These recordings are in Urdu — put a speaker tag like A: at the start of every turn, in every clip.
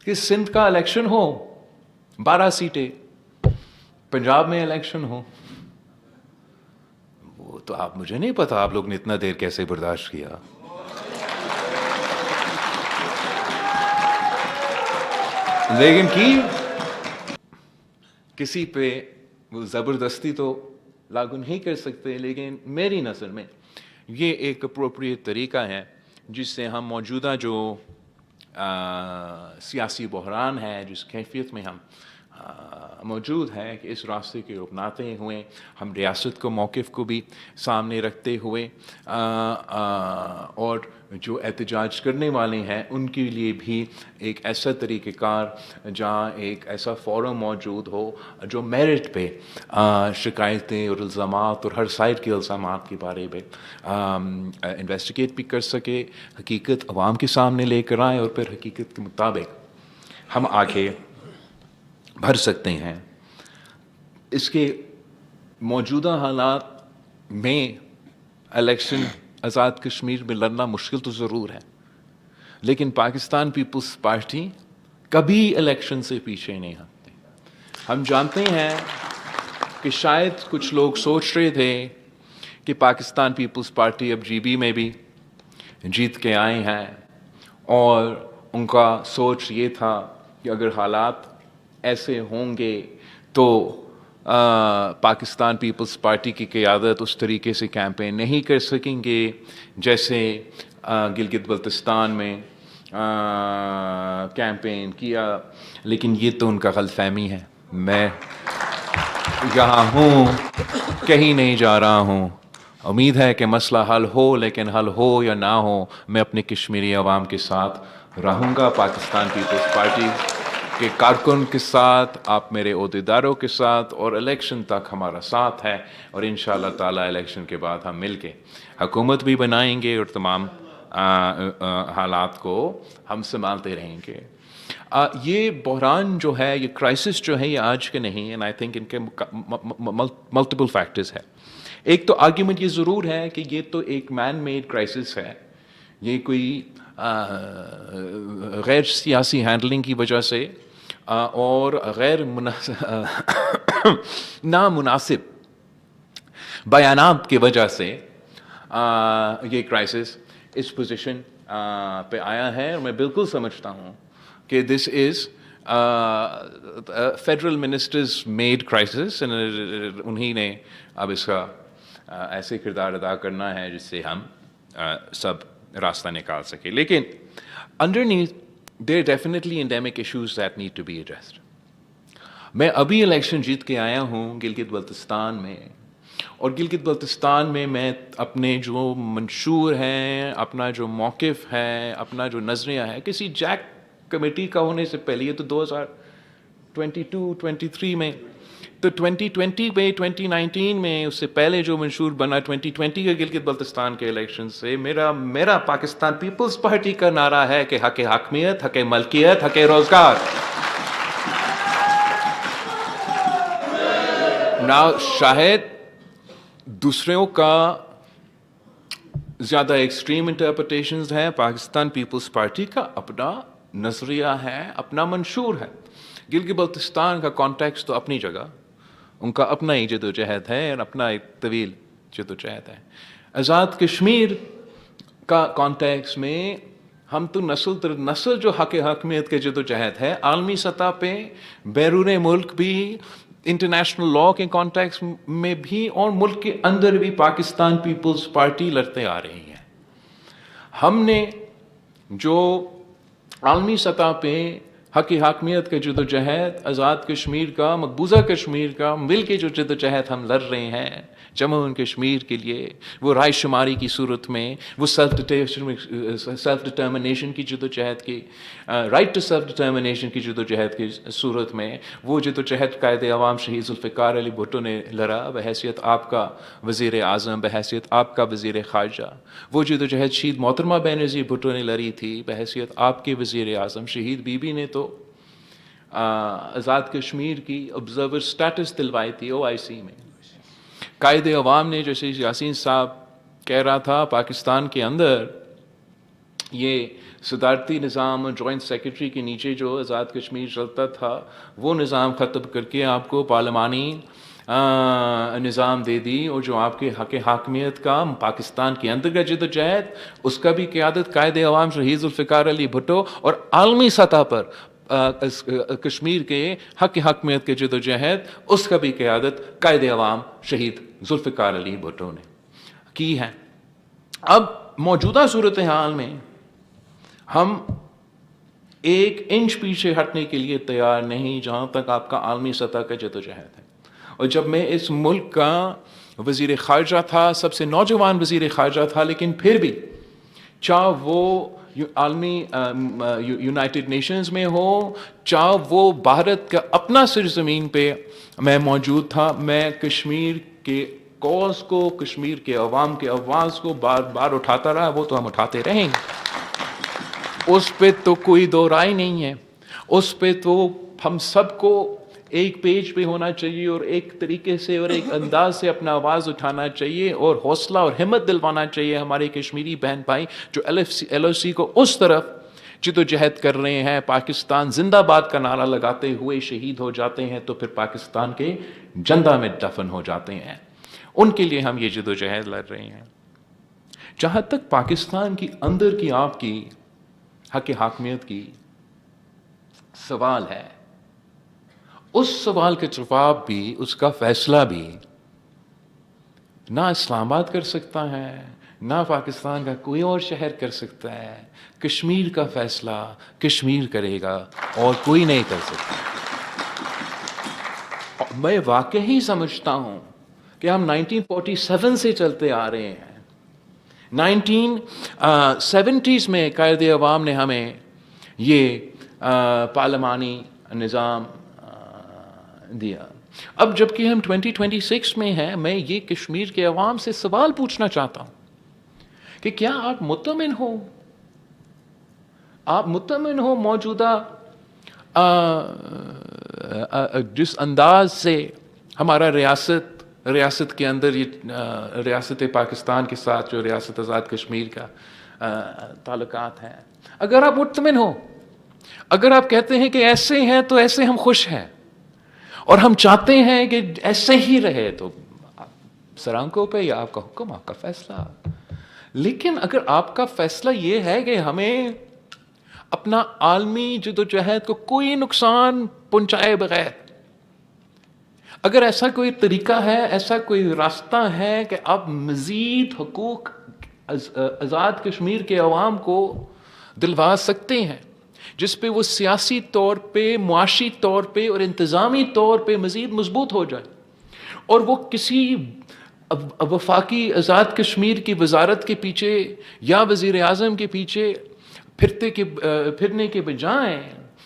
A: کہ سندھ کا الیکشن ہو 12 سیٹیں، پنجاب میں الیکشن ہو، وہ تو آپ مجھے نہیں پتا آپ لوگ نے اتنا دیر کیسے برداشت کیا. لیکن کسی پہ وہ زبردستی تو لاگو نہیں کر سکتے، لیکن میری نظر میں یہ ایک اپروپریٹ طریقہ ہے جس سے ہم موجودہ جو سیاسی بحران ہے، جس کیفیت میں ہم موجود ہے، کہ اس راستے کے اپناتے ہوئے ہم ریاست کو موقف کو بھی سامنے رکھتے ہوئے اور جو احتجاج کرنے والے ہیں ان کے لیے بھی ایک ایسا طریقہ کار جہاں ایک ایسا فورم موجود ہو جو میرٹ پہ شکایتیں اور الزامات اور ہر سائڈ کے الزامات کے بارے میں انویسٹیگیٹ بھی کر سکے، حقیقت عوام کے سامنے لے کر آئے اور پھر حقیقت کے مطابق ہم آگے بڑھ سکتے ہیں. اس کے موجودہ حالات میں الیکشن آزاد کشمیر میں لڑنا مشکل تو ضرور ہے، لیکن پاکستان پیپلز پارٹی کبھی الیکشن سے پیچھے نہیں ہٹتے. ہم جانتے ہیں کہ شاید کچھ لوگ سوچ رہے تھے کہ پاکستان پیپلز پارٹی اب جی بی میں بھی جیت کے آئے ہیں، اور ان کا سوچ یہ تھا کہ اگر حالات ایسے ہوں گے تو پاکستان پیپلز پارٹی کی قیادت اس طریقے سے کیمپین نہیں کر سکیں گے جیسے گلگت بلتستان میں کیمپین کیا. لیکن یہ تو ان کا غلط فہمی ہے. میں یہاں ہوں، کہیں نہیں جا رہا ہوں. امید ہے کہ مسئلہ حل ہو، لیکن حل ہو یا نہ ہو میں اپنے کشمیری عوام کے ساتھ رہوں گا، پاکستان پیپلز پارٹی کے کارکن کے ساتھ، آپ میرے عہدیداروں کے ساتھ، اور الیکشن تک ہمارا ساتھ ہے. اور انشاءاللہ تعالی الیکشن کے بعد ہم مل کے حکومت بھی بنائیں گے اور تمام حالات کو ہم سنبھالتے رہیں گے. یہ بحران جو ہے، یہ کرائسس جو ہے، یہ آج کے نہیں، اینڈ آئی تھنک ان کے ملٹیپل فیکٹرز ہے. ایک تو آرگیومنٹ یہ ضرور ہے کہ یہ تو ایک مین میڈ کرائسس ہے، یہ کوئی غیر سیاسی ہینڈلنگ کی وجہ سے اور غیر نامناسب بیانات کی وجہ سے یہ کرائسس اس پوزیشن پہ آیا ہے. اور میں بالکل سمجھتا ہوں کہ دس از فیڈرل منسٹرز میڈ کرائسس، انہی نے اب اس کا ایسے کردار ادا کرنا ہے جس سے ہم سب راستہ نکال سکے. لیکن underneath there are definitely endemic issues that need to be addressed. میں ابھی الیکشن جیت کے آیا ہوں گلگت بلتستان میں، اور گلگت بلتستان میں اپنے جو منشور ہیں، اپنا جو موقف ہے، اپنا جو نظریہ ہے، کسی جیک کمیٹی کا ہونے سے پہلے، یہ تو 2022-23 میں، تو 2020 میں 2019 میں اس سے پہلے جو منشور بنا 2020 کے گلگت بلتستان کے الیکشن سے، میرا پاکستان پیپلز پارٹی کا نعرہ ہے کہ حق حاکمیت، حق ملکیت، حق روزگار. شاید دوسروں کا زیادہ ایکسٹریم انٹرپریٹیشنز ہیں، پاکستان پیپلز پارٹی کا اپنا نظریہ ہے، اپنا منشور ہے. گلگت بلتستان کا کانٹیکسٹ تو اپنی جگہ، ان کا اپنا ہی جد و جہد ہے اور اپنا ایک طویل جد و جہد ہے. آزاد کشمیر کا کانٹیکس میں ہم تو نسل در نسل جو حق حاکمیت کے جد و جہد ہے، عالمی سطح پہ، بیرون ملک بھی، انٹرنیشنل لاء کے کانٹیکس میں بھی، اور ملک کے اندر بھی پاکستان پیپلز پارٹی لڑتے آ رہی ہے. ہم نے جو عالمی سطح پہ حق حاکمیت کا جد و جہد، آزاد کشمیر کا، مقبوضہ کشمیر کا مل کے جو جد و جہد ہم لڑ رہے ہیں جموں اینڈ کشمیر کے لیے، وہ رائے شماری کی صورت میں، وہ سیلف ڈٹرمنیشن کی جد و جہد کی، رائٹ ٹو سیلف ڈٹرمنیشن کی جد و جہد کی صورت میں، وہ جد و جہد قائد عوام شہید ذوالفقار علی بھٹو نے لڑا بحیثیت آپ کا وزیر اعظم، بحیثیت آپ کا وزیر خارجہ. وہ جد و جہد شہید محترمہ بینظیر بھٹو نے لڑی تھی بحیثیت آپ کے وزیر اعظم. شہید بی بی نے تو آزاد کشمیر کی آبزرور سٹیٹس دلوائی تھی OIC میں. قائد عوام نے، جیسے یاسین صاحب کہہ رہا تھا، پاکستان کے اندر یہ صدارتی نظام اور جوائنٹ سیکرٹری کے نیچے جو آزاد کشمیر چلتا تھا وہ نظام ختم کر کے آپ کو پارلیمانی نظام دے دی، اور جو آپ کے حق حاکمیت کا پاکستان کے اندر کا جد و جہد، اس کا بھی قیادت قائد عوام شہید ذوالفقار علی بھٹو، اور عالمی سطح پر کشمیر کے حق حاکمیت کے جد و جہد، اس کا بھی قیادت قائد عوام شہید ذوالفقار علی بھٹو نے کی ہے۔ اب موجودہ صورتحال میں ہم ایک انچ پیچھے ہٹنے کے لیے تیار نہیں جہاں تک آپ کا عالمی سطح کا جد و جہد ہے۔ اور جب میں اس ملک کا وزیر خارجہ تھا، سب سے نوجوان وزیر خارجہ تھا، لیکن پھر بھی چاہے وہ عالمی یونائٹڈ نیشنز میں ہو، چاہے وہ بھارت کا اپنا سرزمین پہ میں موجود تھا، میں کشمیر کے کوز کو، کشمیر کے عوام کے آواز کو بار بار اٹھاتا رہا، وہ تو ہم اٹھاتے رہیں گے، اس پہ تو کوئی دو رائے نہیں ہے۔ اس پہ تو ہم سب کو ایک پیج پہ ہونا چاہیے اور ایک طریقے سے اور ایک انداز سے اپنا آواز اٹھانا چاہیے اور حوصلہ اور ہمت دلوانا چاہیے ہمارے کشمیری بہن بھائی جو ایل او سی کو اس طرف جد و جہد کر رہے ہیں، پاکستان زندہ باد کا نعرہ لگاتے ہوئے شہید ہو جاتے ہیں تو پھر پاکستان کے جندہ میں دفن ہو جاتے ہیں۔ ان کے لیے ہم یہ جد و جہد لڑ رہے ہیں۔ جہاں تک پاکستان کی اندر کی آپ کی حق حاکمیت کی سوال ہے، اس سوال کا جواب بھی، اس کا فیصلہ بھی نہ اسلام آباد کر سکتا ہے، نہ پاکستان کا کوئی اور شہر کر سکتا ہے۔ کشمیر کا فیصلہ کشمیر کرے گا اور کوئی نہیں کر سکتا۔ میں واقعی سمجھتا ہوں کہ ہم 1947 سے چلتے آ رہے ہیں۔ 1970s میں قائد عوام نے ہمیں یہ پارلیمانی نظام دیا۔ اب جبکہ ہم 2026 میں ہیں، میں یہ کشمیر کے عوام سے سوال پوچھنا چاہتا ہوں کہ کیا آپ مطمئن ہو؟ آپ مطمئن ہو موجودہ جس انداز سے ہمارا ریاست کے اندر یہ ریاست پاکستان کے ساتھ جو ریاست آزاد کشمیر کا تعلقات ہیں، اگر آپ مطمئن ہو، اگر آپ کہتے ہیں کہ ایسے ہیں تو ایسے ہم خوش ہیں اور ہم چاہتے ہیں کہ ایسے ہی رہے، تو سرانکوں پہ یا آپ کا حکم، آپ کا فیصلہ۔ لیکن اگر آپ کا فیصلہ یہ ہے کہ ہمیں اپنا عالمی جد و جہد کو کوئی نقصان پہنچائے بغیر، اگر ایسا کوئی طریقہ ہے، ایسا کوئی راستہ ہے کہ آپ مزید حقوق آزاد کشمیر کے عوام کو دلوا سکتے ہیں، جس پہ وہ سیاسی طور پہ، معاشی طور پہ اور انتظامی طور پہ مزید مضبوط ہو جائے، اور وہ کسی وفاقی آزاد کشمیر کی وزارت کے پیچھے یا وزیر اعظم کے پیچھے پھرنے کے بجائے،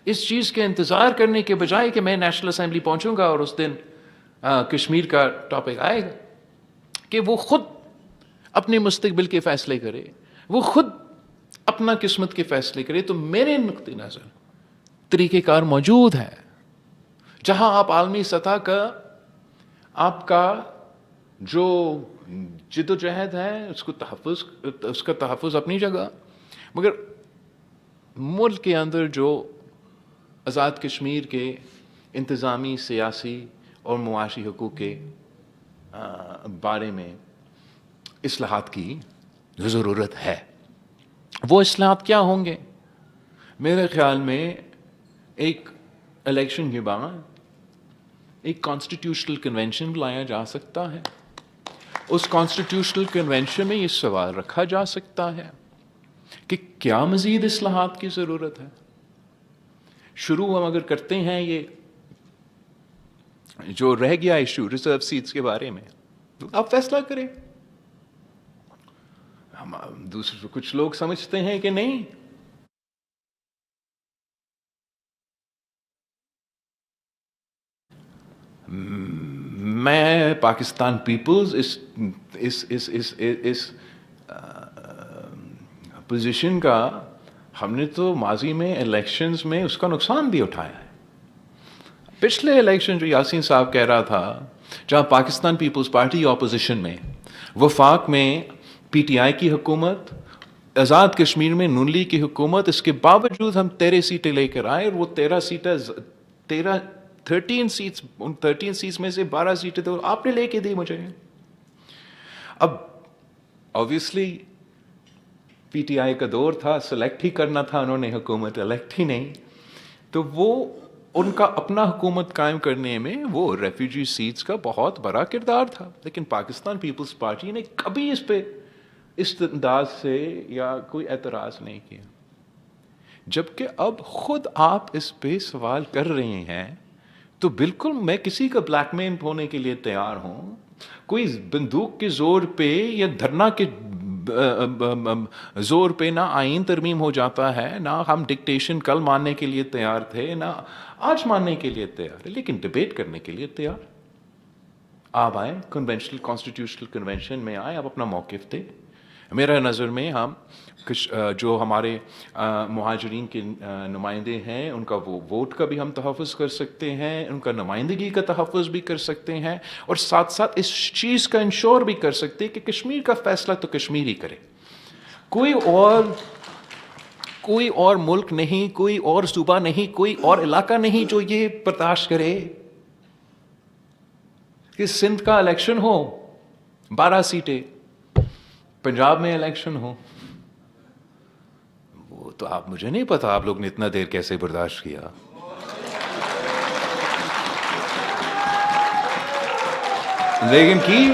A: اس چیز کے انتظار کرنے کے بجائے کہ میں نیشنل اسمبلی پہنچوں گا اور اس دن کشمیر کا ٹاپک آئے گا، کہ وہ خود اپنے مستقبل کے فیصلے کرے، وہ خود اپنا قسمت کے فیصلے کرے، تو میرے نقطۂ نظر طریقہ کار موجود ہے جہاں آپ عالمی سطح کا آپ کا جو جد و جہد ہے اس کا تحفظ اپنی جگہ، مگر ملک کے اندر جو آزاد کشمیر کے انتظامی، سیاسی اور معاشی حقوق کے بارے میں اصلاحات کی ضرورت ہے۔ وہ اصلاحات کیا ہوں گے؟ میرے خیال میں ایک الیکشن کے بعد ایک کانسٹیٹیوشنل کنونشن بلایا جا سکتا ہے۔ اس کانسٹیٹیوشنل کنونشن میں یہ سوال رکھا جا سکتا ہے کہ کیا مزید اصلاحات کی ضرورت ہے۔ شروع ہم اگر کرتے ہیں یہ جو رہ گیا ایشو ریزرو سیٹس کے بارے میں، آپ فیصلہ کریں۔ دوسرے کچھ لوگ سمجھتے ہیں کہ نہیں، میں پاکستان پیپلز اس پوزیشن کا، ہم نے تو ماضی میں الیکشنز میں اس کا نقصان بھی اٹھایا ہے۔ پچھلے الیکشن جو یاسین صاحب کہہ رہا تھا، جہاں پاکستان پیپلز پارٹی اپوزیشن میں، وفاق میں پی ٹی آئی کی حکومت آزاد کشمیر میں نون لیگ کی حکومت، اس کے باوجود ہم 13 سیٹیں لے کر آئے، اور وہ 13 سیٹیں 13 سیٹس، ان 13 سیٹس میں سے 12 سیٹیں تو آپ نے لے کے دی مجھے. اب آبویسلی پی ٹی آئی کا دور تھا، سلیکٹ ہی کرنا تھا، انہوں نے حکومت الیکٹ ہی نہیں، تو وہ ان کا اپنا حکومت قائم کرنے میں وہ ریفیوجی سیٹس کا بہت بڑا کردار تھا. لیکن پاکستان پیپلز پارٹی نے کبھی اس پہ اس انداز سے یا کوئی اعتراض نہیں کیا. جبکہ اب خود آپ اس پہ سوال کر رہے ہیں تو بالکل میں کسی کا بلیک مین ہونے کے لیے تیار ہوں. کوئی بندوق کے زور پہ یا دھرنا کے زور پہ نہ آئین ترمیم ہو جاتا ہے، نہ ہم ڈکٹیشن کل ماننے کے لیے تیار تھے، نہ آج ماننے کے لیے تیار ہے، لیکن ڈبیٹ کرنے کے لیے تیار. آپ آئیں کنونشنل کانسٹیٹیوشنل کنونشن میں آئیں، آپ اپنا موقف دیں. میرا نظر میں ہم جو ہمارے مہاجرین کے نمائندے ہیں ان کا وہ ووٹ کا بھی ہم تحفظ کر سکتے ہیں، ان کا نمائندگی کا تحفظ بھی کر سکتے ہیں، اور ساتھ ساتھ اس چیز کا انشور بھی کر سکتے ہیں کہ کشمیر کا فیصلہ تو کشمیر ہی کرے. کوئی اور ملک نہیں، کوئی اور صوبہ نہیں، کوئی اور علاقہ نہیں جو یہ برداشت کرے کہ سندھ کا الیکشن ہو 12 سیٹیں، پنجاب میں الیکشن ہو. وہ تو آپ، مجھے نہیں پتا آپ لوگ نے اتنا دیر کیسے برداشت کیا. لیکن کی